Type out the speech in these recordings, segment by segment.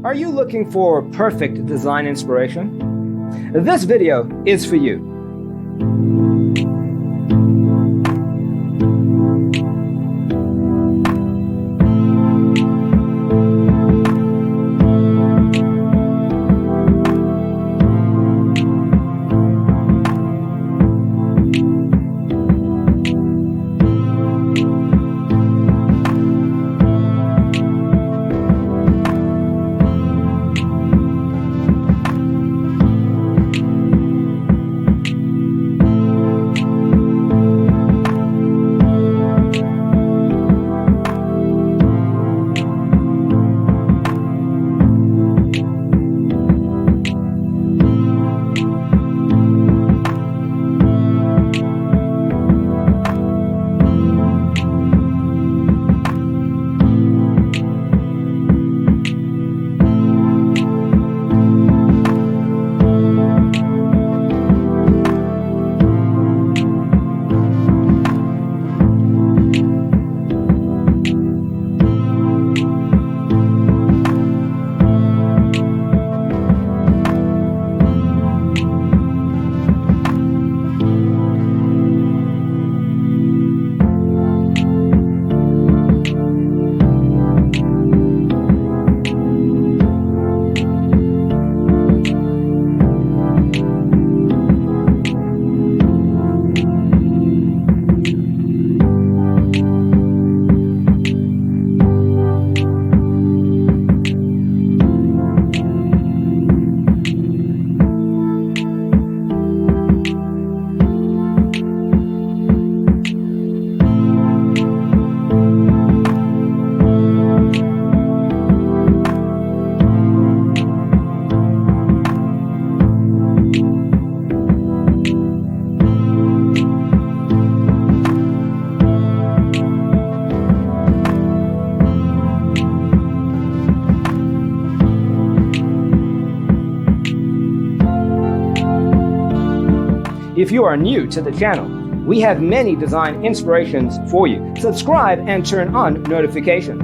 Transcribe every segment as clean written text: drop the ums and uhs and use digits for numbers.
Are you looking for perfect design inspiration? This video is for you. If you are new to the channel, we have many design inspirations for you. Subscribe and turn on notifications.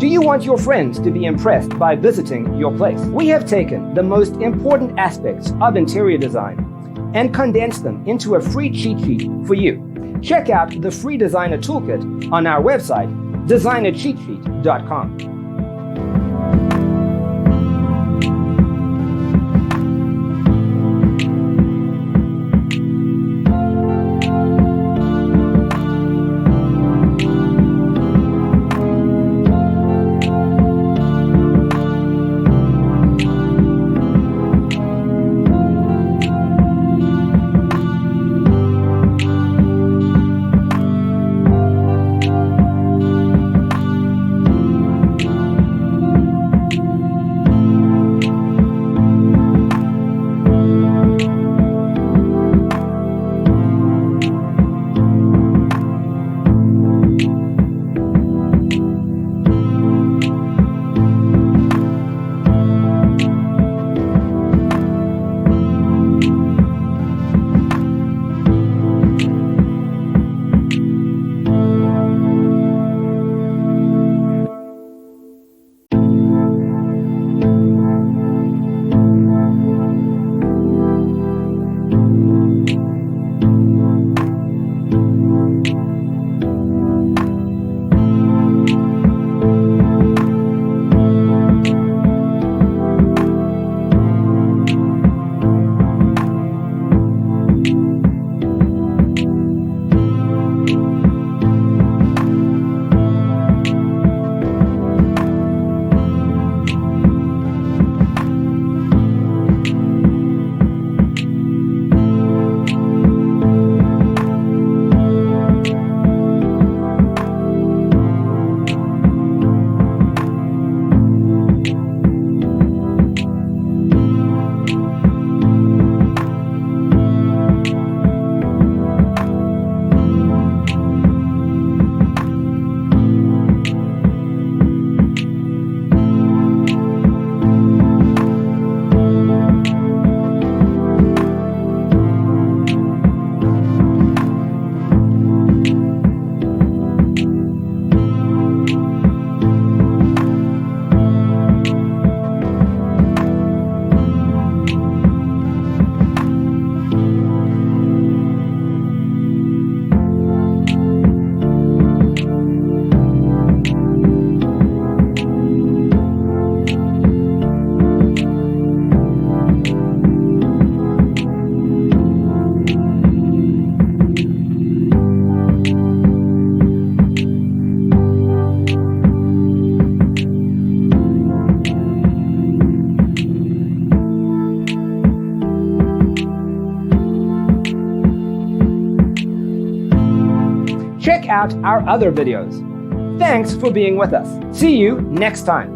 Do you want your friends to be impressed by visiting your place? We have taken the most important aspects of interior design and condensed them into a free cheat sheet for you. Check out the free designer toolkit on our website, designercheatsheet.com. Check out our other videos. Thanks for being with us. See you next time.